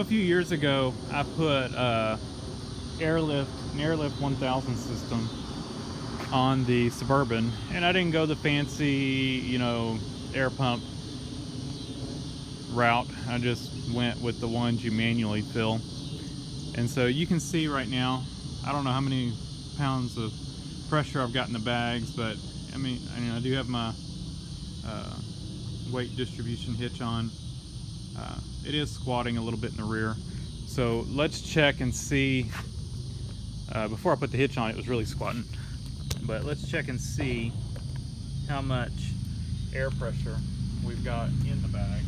So a few years ago, I put Airlift, an Airlift 1000 system on the Suburban, and I didn't go the fancy, air pump route. I just went with the ones you manually fill. And so you can see right now, I don't know how many pounds of pressure I've got in the bags, but I do have my weight distribution hitch on. It is squatting a little bit in the rear. So let's check and see. Before I put the hitch on, it was really squatting. But let's check and see how much air pressure we've got in the bags.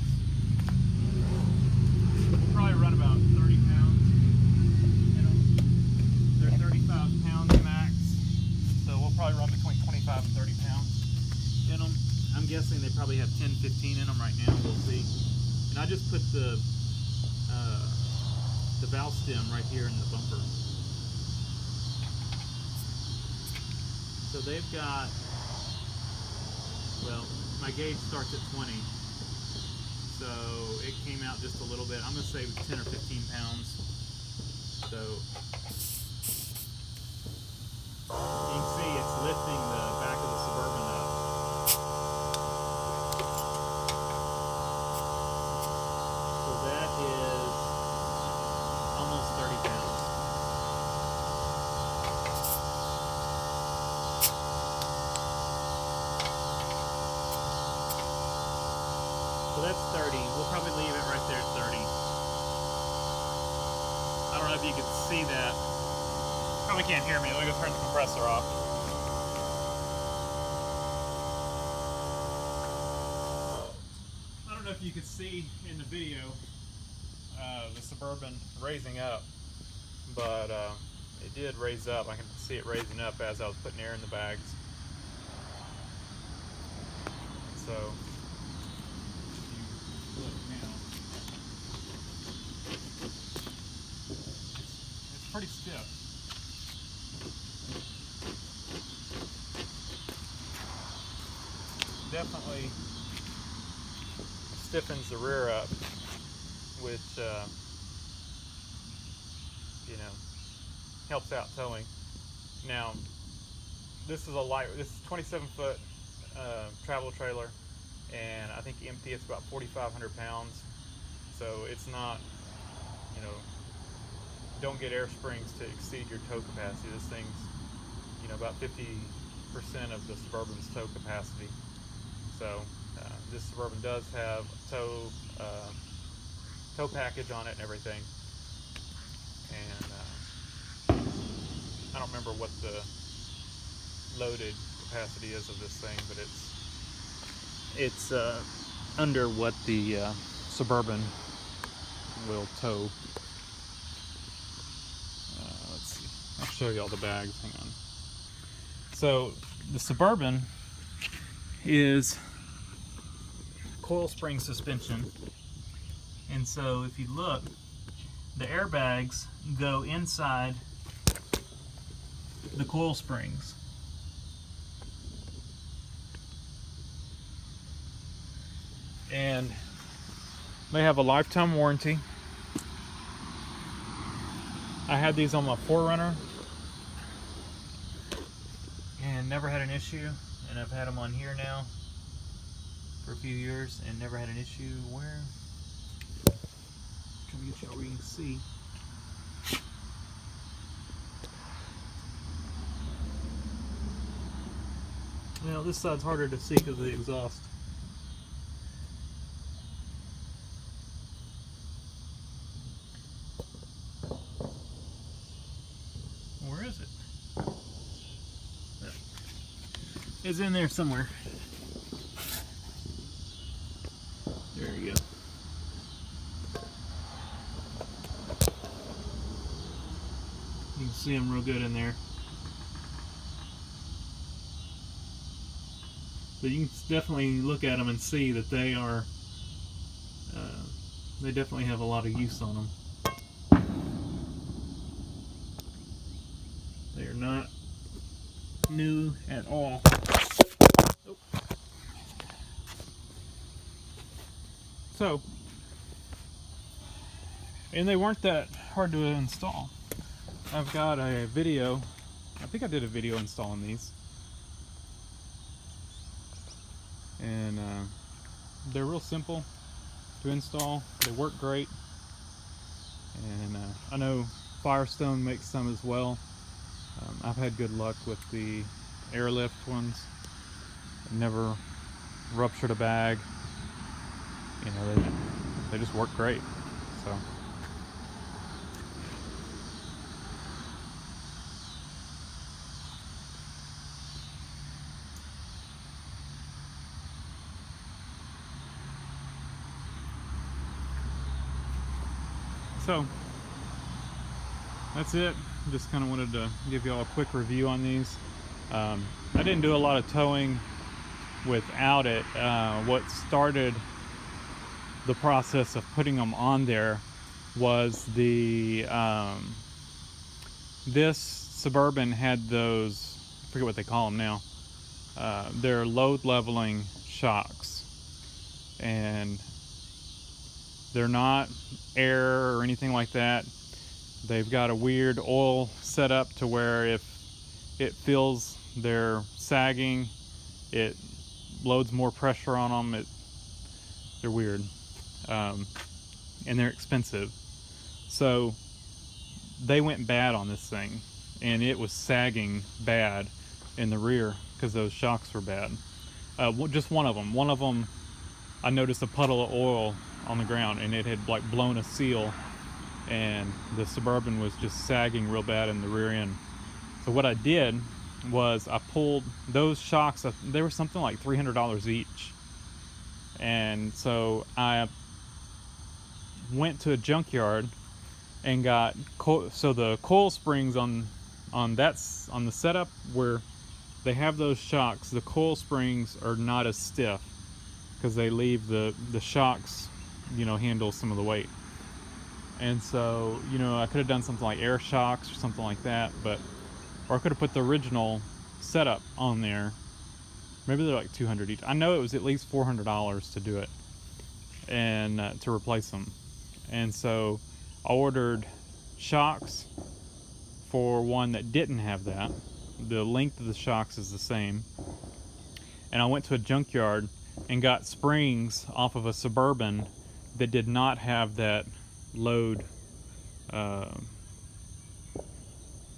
We'll probably run about 30 pounds. They're 35 pounds max. So we'll probably run between 25 and 30 pounds in them. I'm guessing they probably have 10, 15 in them right now. We'll see. And I just put the valve stem right here in the bumper. So they've got, well, my gauge starts at 20. So it came out just a little bit. I'm going to say 10 or 15 pounds. So you can see it's lifting the back of the Suburban up. So that is almost 30 pounds. So that's 30. We'll probably leave it right there at 30. I don't know if you can see that. Probably can't hear me. Let me go turn the compressor off. I don't know if you could see in the video the Suburban raising up, but it did raise up. I can see it raising up as I was putting air in the bags. So it's pretty stiff. Definitely stiffens the rear up, which helps out towing. Now this is 27-foot travel trailer, and I think empty it's about 4,500 pounds. So it's not, don't get air springs to exceed your tow capacity. This thing's, about 50% of the Suburban's tow capacity. So this Suburban does have tow package on it and everything. And I don't remember what the loaded capacity is of this thing, but it's under what the Suburban will tow. Let's see. I'll show you all the bags. Hang on. So the Suburban is coil spring suspension, and so if you look, the airbags go inside the coil springs. And they have a lifetime warranty. I had these on my 4Runner and never had an issue, and I've had them on here now for a few years and never had an issue. Where? I'm trying to get y'all where you can see. Now this side's harder to see because of the exhaust. Where is it? It's in there somewhere. There you go. You can see them real good in there. But you can definitely look at them and see that they are, they definitely have a lot of use on them. They are not new at all. Oh. So and they weren't that hard to install. I've got a video, I think I did a video installing these, and they're real simple to install. They work great, and I know Firestone makes some as well. I've had good luck with the Airlift ones. Never ruptured a bag. You know, they just work great. So that's it. Just kind of wanted to give you all a quick review on these. I didn't do a lot of towing without it. What started the process of putting them on there was the this Suburban had those, I forget what they call them now, they're load leveling shocks, and they're not air or anything like that. They've got a weird oil setup to where if it feels they're sagging, it loads more pressure on them. They're weird, and they're expensive. So they went bad on this thing, and it was sagging bad in the rear because those shocks were bad. Just one of them. One of them, I noticed a puddle of oil on the ground, and it had like blown a seal, and the Suburban was just sagging real bad in the rear end. So what I did was I pulled those shocks. They were something like $300 each, and so I went to a junkyard and got so the coil springs on the setup where they have those shocks. The coil springs are not as stiff because they leave the shocks, you know, handle some of the weight. And so, you know, I could have done something like air shocks or something like that, or I could have put the original setup on there. Maybe they're like $200 each. I know it was at least $400 to do it, and to replace them. And so I ordered shocks for one that didn't have that. The length of the shocks is the same. And I went to a junkyard and got springs off of a Suburban that did not have that load,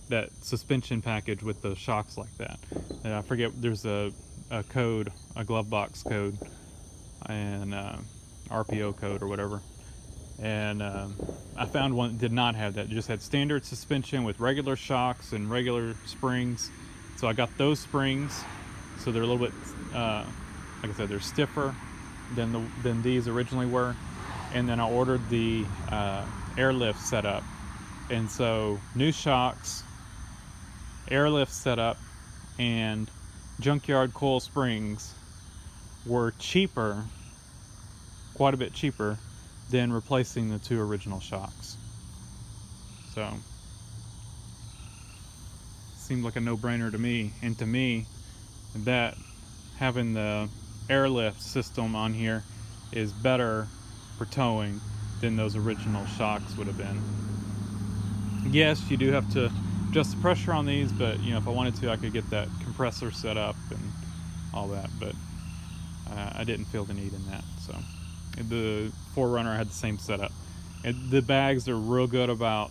that suspension package with the shocks like that. And I forget, there's a code, a glove box code, and RPO code or whatever. And I found one that did not have that. It just had standard suspension with regular shocks and regular springs. So I got those springs, so they're a little bit, like I said, they're stiffer than these originally were. And then I ordered the Airlift setup, and so new shocks, Airlift setup, and junkyard coil springs were cheaper, quite a bit cheaper than replacing the two original shocks. So seemed like a no-brainer to me. And to me, that having the Airlift system on here is better for towing than those original shocks would have been. Yes, you do have to adjust the pressure on these, but you know, if I wanted to, I could get that compressor set up and all that, but I didn't feel the need in that. So the 4Runner had the same setup. The bags are real good about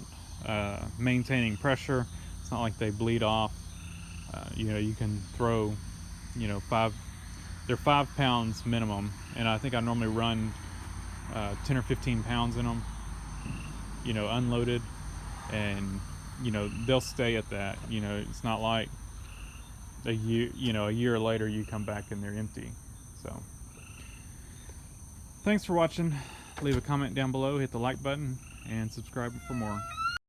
maintaining pressure. It's not like they bleed off. You know, you can throw, you know, they're 5 pounds minimum, and I think I normally run 10 or 15 pounds in them, you know, unloaded, and you know, they'll stay at that. You know, it's not like a year later you come back and they're empty. So thanks for watching. Leave a comment down below, hit the like button, and subscribe for more.